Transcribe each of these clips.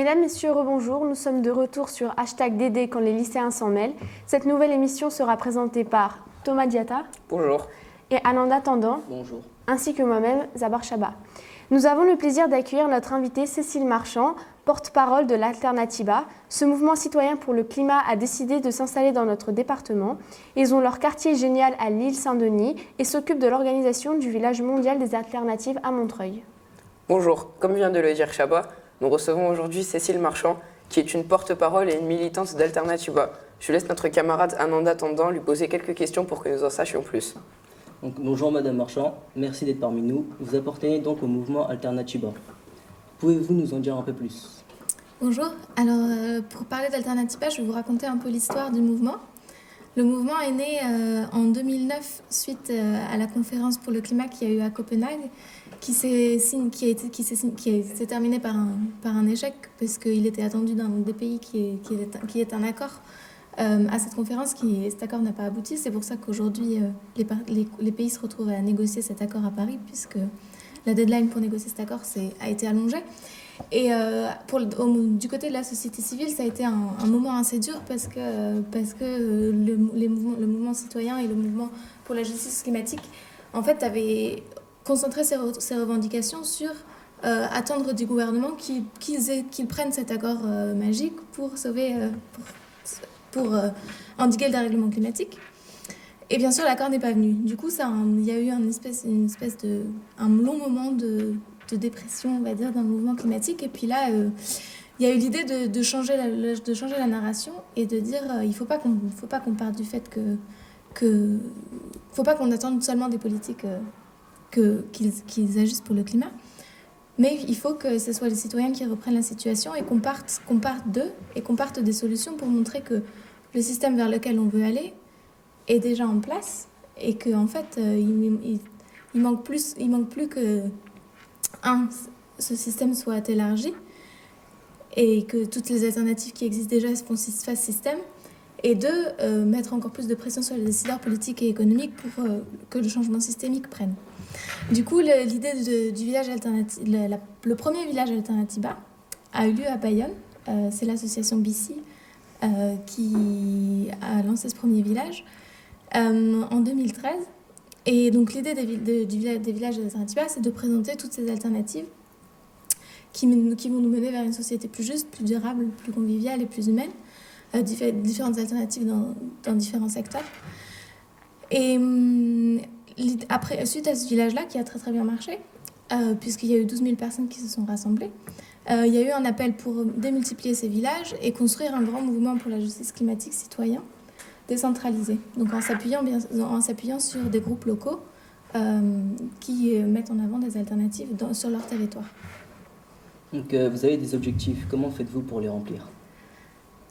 Mesdames, Messieurs, rebonjour. Nous sommes de retour sur #DD quand les lycéens s'en mêlent. Cette nouvelle émission sera présentée par Thomas Diatta. Bonjour. Et Ananda Tandon. Bonjour. Ainsi que moi-même, Zabar Chaba. Nous avons le plaisir d'accueillir notre invitée Cécile Marchand, porte-parole de l'Alternativa. Ce mouvement citoyen pour le climat a décidé de s'installer dans notre département. Ils ont leur quartier génial à l'île-Saint-Denis et s'occupent de l'organisation du village mondial des alternatives à Montreuil. Bonjour. Comme vient de le dire Chaba, nous recevons aujourd'hui Cécile Marchand, qui est une porte-parole et une militante d'Alternativa. Je laisse notre camarade Ananda Tandon lui poser quelques questions pour que nous en sachions plus. Donc, bonjour Madame Marchand, merci d'être parmi nous. Vous appartenez donc au mouvement Alternativa. Pouvez-vous nous en dire un peu plus ? Bonjour, alors pour parler d'Alternativa, je vais vous raconter un peu l'histoire du mouvement. Le mouvement est né en 2009 suite à la conférence pour le climat qu'il y a eu à Copenhague, qui s'est terminé par un échec parce qu'il était attendu dans des pays qui est un accord à cette conférence. Cet accord n'a pas abouti. C'est pour ça qu'aujourd'hui les pays se retrouvent à négocier cet accord à Paris, puisque la deadline pour négocier cet accord a été allongée. Et du côté de la société civile, ça a été un moment assez dur parce que le mouvement citoyen et le mouvement pour la justice climatique en fait avaient concentré ses revendications sur attendre du gouvernement qu'il prenne cet accord magique pour sauver pour endiguer le dérèglement climatique. Et bien sûr, l'accord n'est pas venu. Du coup, il y a eu un long moment de dépression, on va dire, dans le mouvement climatique. Et puis là, il y a eu l'idée de changer la narration et de dire il ne faut pas qu'on parte du fait faut pas qu'on attende seulement des politiques qu'ils agissent pour le climat. Mais il faut que ce soit les citoyens qui reprennent la situation et qu'on parte d'eux et qu'on parte des solutions pour montrer que le système vers lequel on veut aller est déjà en place et qu'en fait, il manque plus que, ce système soit élargi et que toutes les alternatives qui existent déjà fassent système, et deux, mettre encore plus de pression sur les décideurs politiques et économiques pour que le changement systémique prenne. Du coup, l'idée du village alternatif, le premier village Alternativa a eu lieu à Bayonne. C'est l'association BC qui a lancé ce premier village en 2013. Et donc l'idée des villages Alternativa, c'est de présenter toutes ces alternatives qui vont nous mener vers une société plus juste, plus durable, plus conviviale et plus humaine. Différentes alternatives dans différents secteurs. Et suite à ce village-là, qui a très très bien marché, puisqu'il y a eu 12 000 personnes qui se sont rassemblées, il y a eu un appel pour démultiplier ces villages et construire un grand mouvement pour la justice climatique citoyen décentralisé. Donc en s'appuyant sur des groupes locaux qui mettent en avant des alternatives sur leur territoire. Donc vous avez des objectifs, comment faites-vous pour les remplir ?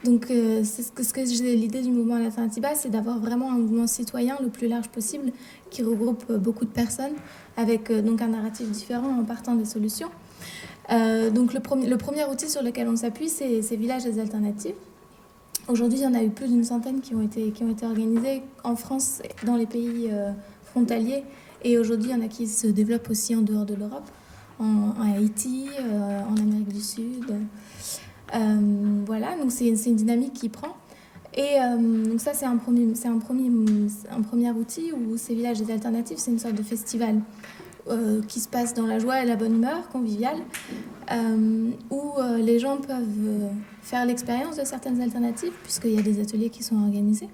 Donc, l'idée du mouvement Alternativa, c'est d'avoir vraiment un mouvement citoyen le plus large possible qui regroupe beaucoup de personnes avec donc un narratif différent en partant des solutions. Donc, le premier outil sur lequel on s'appuie, c'est ces villages des alternatives. Aujourd'hui, il y en a eu plus d'une centaine qui ont été organisés en France, dans les pays frontaliers. Et aujourd'hui, il y en a qui se développent aussi en dehors de l'Europe, en Haïti, en Amérique du Sud. Voilà, donc c'est une dynamique qui prend. Et donc ça, c'est un premier outil où ces villages des alternatives, c'est une sorte de festival qui se passe dans la joie et la bonne humeur, conviviale, où les gens peuvent faire l'expérience de certaines alternatives, puisqu'il y a des ateliers qui sont organisés,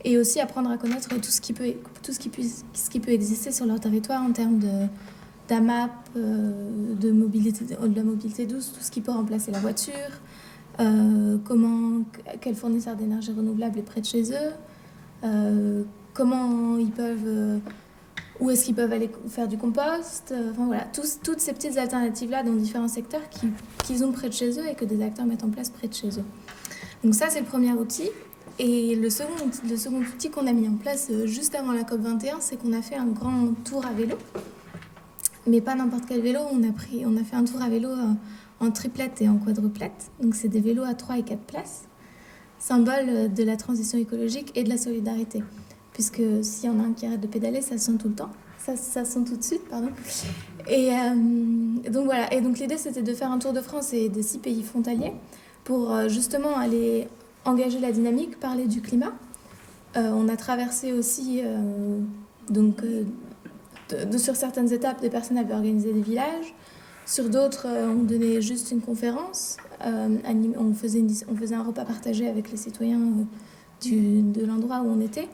et aussi apprendre à connaître tout ce qui peut exister sur leur territoire en termes d'AMAP, de la mobilité douce, tout ce qui peut remplacer la voiture, quel fournisseur d'énergie renouvelable est près de chez eux, comment ils peuvent, où est-ce qu'ils peuvent aller faire du compost, enfin voilà, toutes ces petites alternatives-là dans différents secteurs qu'ils ont près de chez eux et que des acteurs mettent en place près de chez eux. Donc ça, c'est le premier outil. Et le second outil qu'on a mis en place juste avant la COP21, c'est qu'on a fait un grand tour à vélo. Mais pas n'importe quel vélo, on a fait un tour à vélo en triplette et en quadruplette. Donc c'est des vélos à 3 et 4 places, symbole de la transition écologique et de la solidarité. Puisque s'il y en a un qui arrête de pédaler, ça sent tout le temps. Ça sent tout de suite, pardon. Donc voilà, et donc l'idée c'était de faire un tour de France et des 6 pays frontaliers pour justement aller engager la dynamique, parler du climat. On a traversé aussi, sur certaines étapes, des personnes avaient organisé des villages. Sur d'autres, on donnait juste une conférence. On faisait un repas partagé avec les citoyens de l'endroit où on était.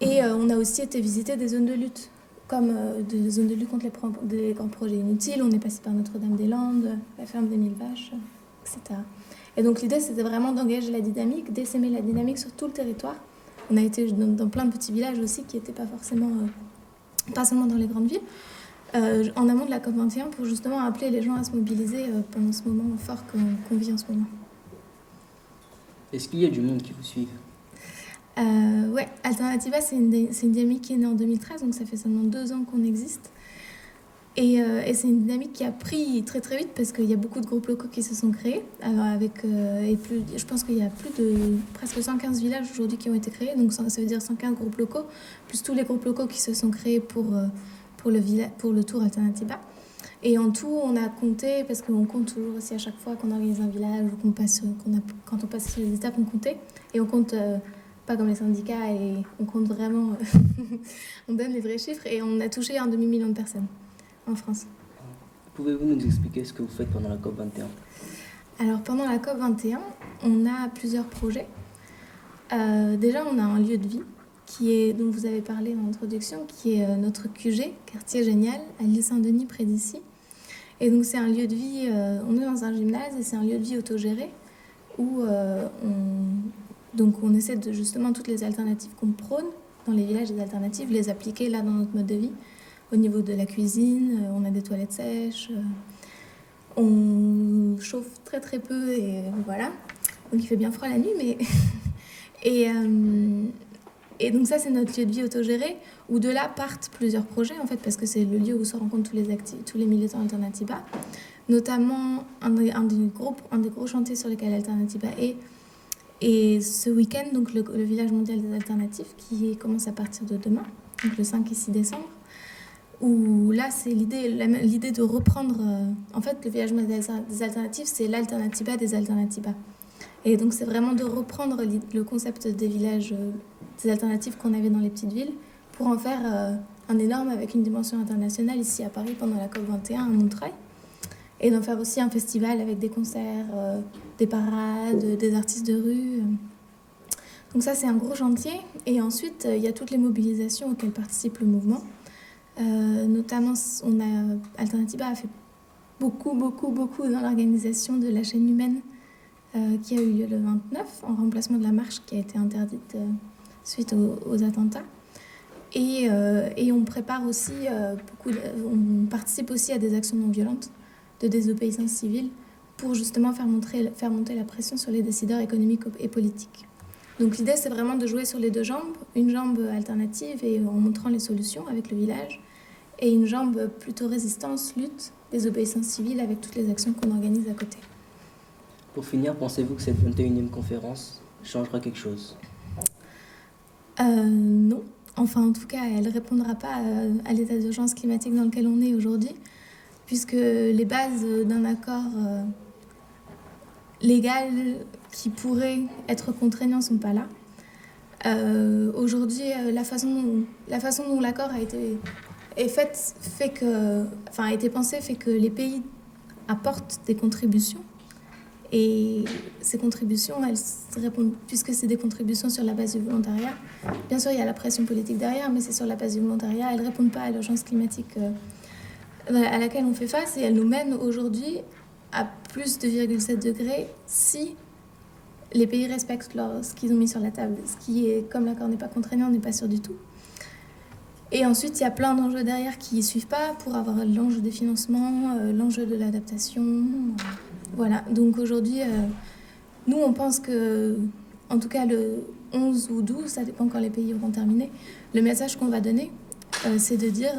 Et on a aussi été visiter des zones de lutte, comme des zones de lutte contre les grands projets inutiles. On est passé par Notre-Dame-des-Landes, la ferme des 1000 vaches, etc. Et donc l'idée, c'était vraiment d'engager la dynamique, d'essaimer la dynamique sur tout le territoire. On a été dans plein de petits villages aussi qui n'étaient pas forcément, pas seulement dans les grandes villes, en amont de la COP21 pour justement appeler les gens à se mobiliser pendant ce moment fort qu'on vit en ce moment. Est-ce qu'il y a du monde qui vous suit? Ouais, Alternativa, c'est une dynamique qui est née en 2013, donc ça fait seulement 2 ans qu'on existe. Et c'est une dynamique qui a pris très très vite parce qu'il y a beaucoup de groupes locaux qui se sont créés. Alors je pense qu'il y a plus de presque 115 villages aujourd'hui qui ont été créés, donc ça veut dire 115 groupes locaux, plus tous les groupes locaux qui se sont créés pour le Tour Alternativa. Et en tout, on a compté, parce qu'on compte toujours aussi à chaque fois qu'on organise un village ou quand on passe sur les étapes, on comptait. Et on compte pas comme les syndicats, et on compte vraiment, on donne les vrais chiffres, et on a touché 1 demi-million de personnes en France. Pouvez-vous nous expliquer ce que vous faites pendant la COP21? Alors pendant la COP21, on a plusieurs projets. Déjà, on a un lieu de vie dont vous avez parlé en introduction, qui est notre QG, quartier génial, à l'île Saint-Denis, près d'ici. Et donc c'est un lieu de vie, on est dans un gymnase et c'est un lieu de vie autogéré où on essaie de justement toutes les alternatives qu'on prône dans les villages, des alternatives, les appliquer là dans notre mode de vie. Au niveau de la cuisine, on a des toilettes sèches, on chauffe très très peu et voilà. Donc il fait bien froid la nuit, mais... Et donc ça, c'est notre lieu de vie autogéré, où de là partent plusieurs projets, en fait, parce que c'est le lieu où se rencontrent tous les militants Alternativa, notamment un des gros chantiers sur lesquels Alternativa est. Et ce week-end, donc le village mondial des alternatives, qui commence à partir de demain, donc le 5 et 6 décembre, où là, c'est l'idée de reprendre... en fait, le village mondial des alternatives, c'est l'Alternativa des Alternativa. Et donc, c'est vraiment de reprendre le concept des villages, des alternatives qu'on avait dans les petites villes, pour en faire un énorme avec une dimension internationale ici à Paris pendant la COP21 à Montreuil. Et d'en faire aussi un festival avec des concerts, des parades, des artistes de rue. Donc ça, c'est un gros chantier. Et ensuite, il y a toutes les mobilisations auxquelles participe le mouvement. Notamment, Alternativa a fait beaucoup dans l'organisation de la chaîne humaine qui a eu lieu le 29, en remplacement de la marche qui a été interdite suite aux attentats. Et on prépare aussi on participe aussi à des actions non violentes de désobéissance civile pour justement faire monter la pression sur les décideurs économiques et politiques. Donc l'idée, c'est vraiment de jouer sur les 2 jambes, une jambe alternative et en montrant les solutions avec le village, et une jambe plutôt résistance, lutte, désobéissance civile avec toutes les actions qu'on organise à côté. Pour finir, pensez-vous que cette 21e conférence changera quelque chose? Non. Enfin, en tout cas, elle ne répondra pas à l'état d'urgence climatique dans lequel on est aujourd'hui, puisque les bases d'un accord légal qui pourrait être contraignant ne sont pas là. Aujourd'hui, la façon dont l'accord a été pensé fait que les pays apportent des contributions. Et ces contributions, elles répondent, puisque c'est des contributions sur la base du volontariat. Bien sûr, il y a la pression politique derrière, mais c'est sur la base du volontariat. Elles ne répondent pas à l'urgence climatique à laquelle on fait face, et elles nous mènent aujourd'hui à plus de 2,7 degrés si les pays respectent ce qu'ils ont mis sur la table. Ce qui est, comme l'accord n'est pas contraignant, on n'est pas sûr du tout. Et ensuite, il y a plein d'enjeux derrière qui ne suivent pas pour avoir l'enjeu des financements, l'enjeu de l'adaptation. Voilà, donc aujourd'hui, nous, on pense que, en tout cas le 11 ou 12, ça dépend quand les pays auront terminé, le message qu'on va donner, c'est de dire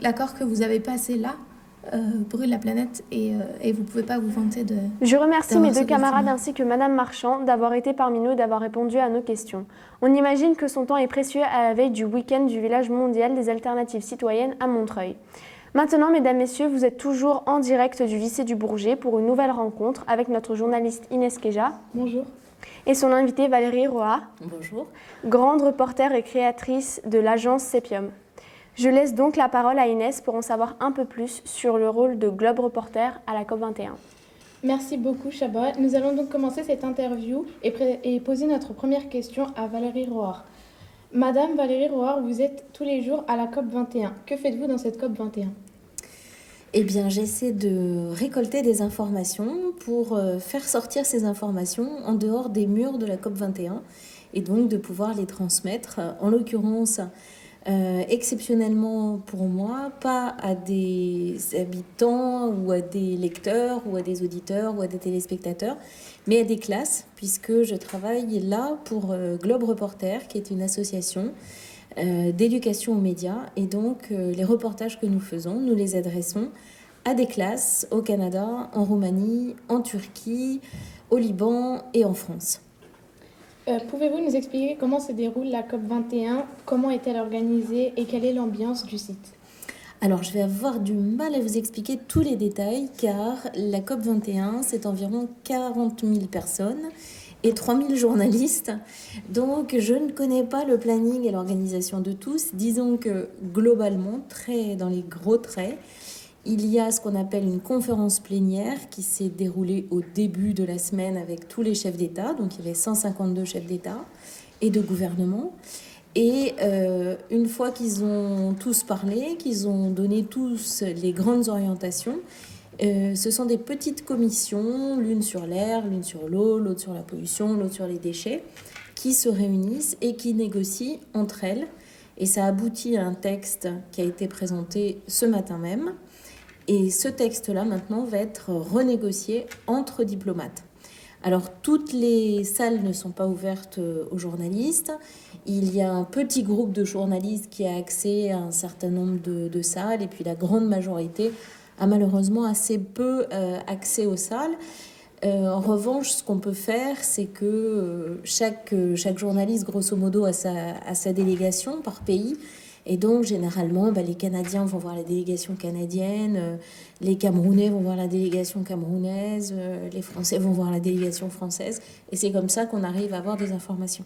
l'accord que vous avez passé là brûle la planète et vous ne pouvez pas vous vanter de... Je remercie mes 2 camarades ainsi que Madame Marchand d'avoir été parmi nous et d'avoir répondu à nos questions. On imagine que son temps est précieux à la veille du week-end du village mondial des alternatives citoyennes à Montreuil. Maintenant, mesdames, messieurs, vous êtes toujours en direct du lycée du Bourget pour une nouvelle rencontre avec notre journaliste Inès Keja. Bonjour. Et son invitée Valérie Roa. Bonjour. Grande reporter et créatrice de l'agence Sepium. Je laisse donc la parole à Inès pour en savoir un peu plus sur le rôle de Globe Reporter à la COP21. Merci beaucoup, Chaba. Nous allons donc commencer cette interview et poser notre première question à Valérie Roar. Madame Valérie Roar, vous êtes tous les jours à la COP21. Que faites-vous dans cette COP21 ? Eh bien, j'essaie de récolter des informations pour faire sortir ces informations en dehors des murs de la COP21 et donc de pouvoir les transmettre, en l'occurrence, exceptionnellement pour moi, pas à des habitants ou à des lecteurs ou à des auditeurs ou à des téléspectateurs, mais à des classes, puisque je travaille là pour Globe Reporter, qui est une association d'éducation aux médias. Et donc, les reportages que nous faisons, nous les adressons à des classes au Canada, en Roumanie, en Turquie, au Liban et en France. Pouvez-vous nous expliquer comment se déroule la COP21, comment est-elle organisée et quelle est l'ambiance du site ? Alors, je vais avoir du mal à vous expliquer tous les détails, car la COP21, c'est environ 40 000 personnes et 3 000 journalistes. Donc, je ne connais pas le planning et l'organisation de tous. Disons que, globalement, dans les gros traits, il y a ce qu'on appelle une conférence plénière qui s'est déroulée au début de la semaine avec tous les chefs d'État. Donc, il y avait 152 chefs d'État et de gouvernement. Et une fois qu'ils ont tous parlé, qu'ils ont donné tous les grandes orientations, ce sont des petites commissions, l'une sur l'air, l'une sur l'eau, l'autre sur la pollution, l'autre sur les déchets, qui se réunissent et qui négocient entre elles. Et ça aboutit à un texte qui a été présenté ce matin même. Et ce texte-là, maintenant, va être renégocié entre diplomates. Alors, toutes les salles ne sont pas ouvertes aux journalistes. Il y a un petit groupe de journalistes qui a accès à un certain nombre de salles. Et puis, la grande majorité a malheureusement assez peu accès aux salles. En revanche, ce qu'on peut faire, c'est que chaque journaliste, grosso modo, a sa délégation par pays. Et donc, généralement, les Canadiens vont voir la délégation canadienne, les Camerounais vont voir la délégation camerounaise, les Français vont voir la délégation française. Et c'est comme ça qu'on arrive à avoir des informations.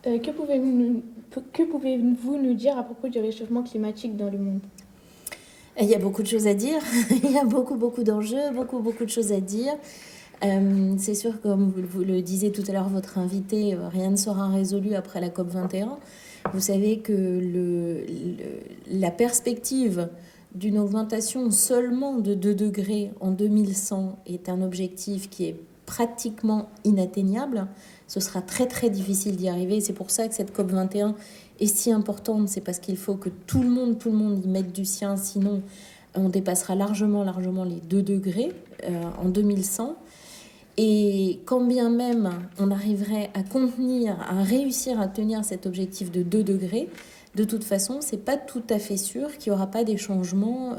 Que pouvez-vous nous dire à propos du réchauffement climatique dans le monde ? Il y a beaucoup de choses à dire. Il y a beaucoup d'enjeux, beaucoup de choses à dire. C'est sûr, comme vous le disiez tout à l'heure, votre invité, rien ne sera résolu après la COP21. Vous savez que la perspective d'une augmentation seulement de 2 degrés en 2100 est un objectif qui est pratiquement inatteignable. Ce sera très difficile d'y arriver. C'est pour ça que cette COP21 est si importante. C'est parce qu'il faut que tout le monde y mette du sien. Sinon, on dépassera largement les 2 degrés en 2100. Et quand bien même on arriverait à réussir à tenir cet objectif de 2 degrés, de toute façon, c'est pas tout à fait sûr qu'il n'y aura pas des changements.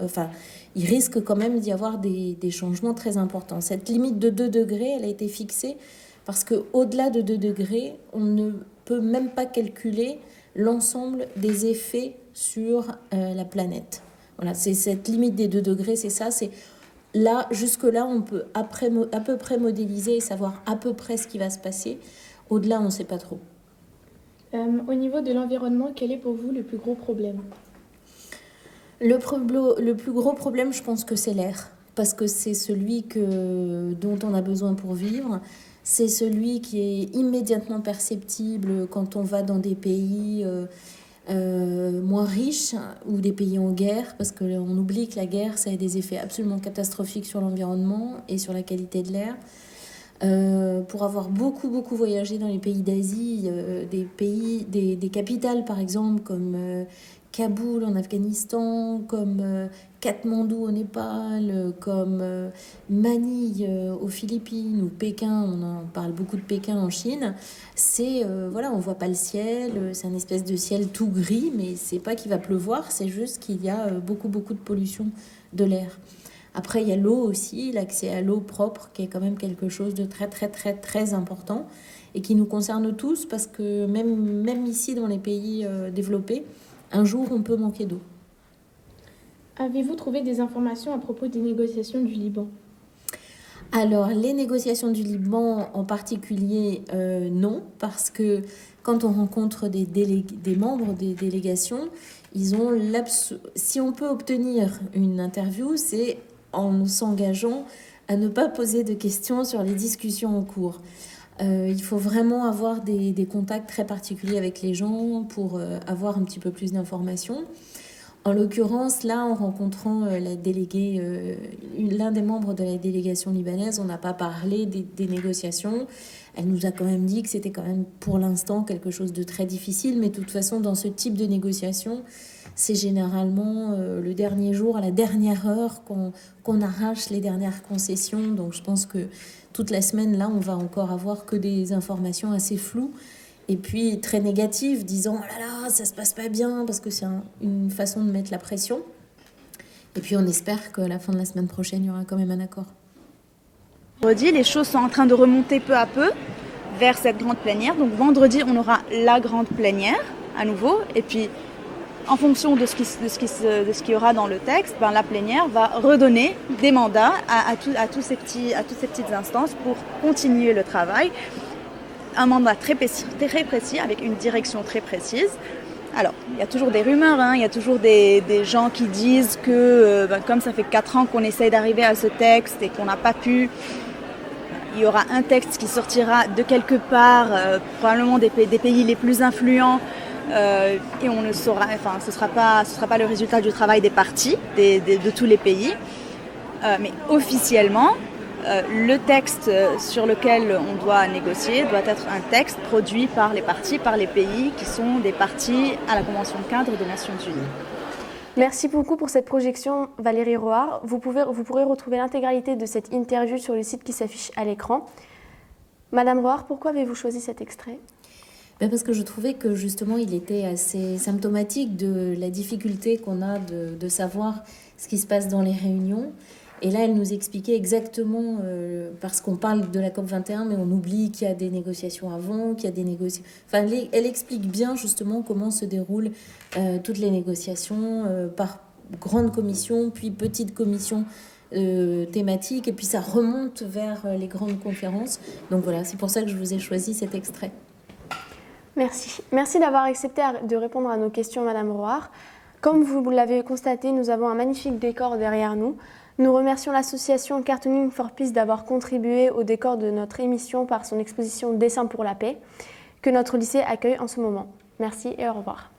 Il risque quand même d'y avoir des changements très importants. Cette limite de 2 degrés, elle a été fixée parce qu'au-delà de 2 degrés, on ne peut même pas calculer l'ensemble des effets sur la planète. Voilà, c'est cette limite des 2 degrés, c'est ça, c'est... Là, jusque-là, on peut à peu près modéliser et savoir à peu près ce qui va se passer. Au-delà, on ne sait pas trop. Au niveau de l'environnement, quel est pour vous le plus gros problème ? Le plus gros problème, je pense que c'est l'air. Parce que c'est celui dont on a besoin pour vivre. C'est celui qui est immédiatement perceptible quand on va dans des pays... moins riches ou des pays en guerre, parce qu'on oublie que la guerre, ça a des effets absolument catastrophiques sur l'environnement et sur la qualité de l'air. Pour avoir beaucoup voyagé dans les pays d'Asie, des capitales par exemple comme Kaboul en Afghanistan, comme Katmandou au Népal, comme Manille aux Philippines ou Pékin, on en parle beaucoup de Pékin en Chine, on voit pas le ciel, c'est un espèce de ciel tout gris, mais c'est pas qu'il va pleuvoir, c'est juste qu'il y a beaucoup de pollution de l'air. Après, il y a l'eau aussi, l'accès à l'eau propre, qui est quand même quelque chose de très important et qui nous concerne tous parce que même ici, dans les pays développés, un jour, on peut manquer d'eau. Avez-vous trouvé des informations à propos des négociations du Liban? Alors, les négociations du Liban en particulier, non, parce que quand on rencontre des membres des délégations, ils ont si on peut obtenir une interview, c'est en s'engageant à ne pas poser de questions sur les discussions en cours. Il faut vraiment avoir des contacts très particuliers avec les gens pour avoir un petit peu plus d'informations. En l'occurrence, là, en rencontrant la déléguée, l'un des membres de la délégation libanaise, on n'a pas parlé des négociations. Elle nous a quand même dit que c'était quand même pour l'instant quelque chose de très difficile, mais de toute façon, dans ce type de négociation, c'est généralement le dernier jour, à la dernière heure, qu'on arrache les dernières concessions. Donc je pense que toute la semaine, là, on va encore avoir que des informations assez floues. Et puis très négative, disant « Oh là là, ça se passe pas bien », parce que c'est une façon de mettre la pression. Et puis on espère qu'à la fin de la semaine prochaine, il y aura quand même un accord. Vendredi, les choses sont en train de remonter peu à peu vers cette grande plénière. Donc vendredi, on aura la grande plénière à nouveau. Et puis, en fonction de ce qu'il y aura dans le texte, la plénière va redonner des mandats à toutes ces petites instances pour continuer le travail. Un mandat très précis, avec une direction très précise. Alors, il y a toujours des rumeurs, il y a toujours des gens qui disent que comme ça fait 4 ans qu'on essaye d'arriver à ce texte et qu'on n'a pas pu, il y aura un texte qui sortira de quelque part, probablement des pays les plus influents, et on ne saura, ce sera pas le résultat du travail des partis, de tous les pays, mais officiellement, le texte sur lequel on doit négocier doit être un texte produit par les partis, par les pays qui sont des partis à la Convention cadre des Nations Unies. Merci beaucoup pour cette projection, Valérie Rohar. Vous pourrez retrouver l'intégralité de cette interview sur le site qui s'affiche à l'écran. Madame Rohar, pourquoi avez-vous choisi cet extrait ? Parce que je trouvais que justement il était assez symptomatique de la difficulté qu'on a de savoir ce qui se passe dans les réunions. Et là, elle nous expliquait exactement, parce qu'on parle de la COP21, mais on oublie qu'il y a des négociations avant, qu'il y a des négociations... Enfin, elle explique bien justement comment se déroulent toutes les négociations par grande commission, puis petite commission thématique, et puis ça remonte vers les grandes conférences. Donc voilà, c'est pour ça que je vous ai choisi cet extrait. Merci. Merci d'avoir accepté de répondre à nos questions, Madame Rohar. Comme vous l'avez constaté, nous avons un magnifique décor derrière nous. Nous remercions l'association Cartooning for Peace d'avoir contribué au décor de notre émission par son exposition Dessin pour la paix, que notre lycée accueille en ce moment. Merci et au revoir.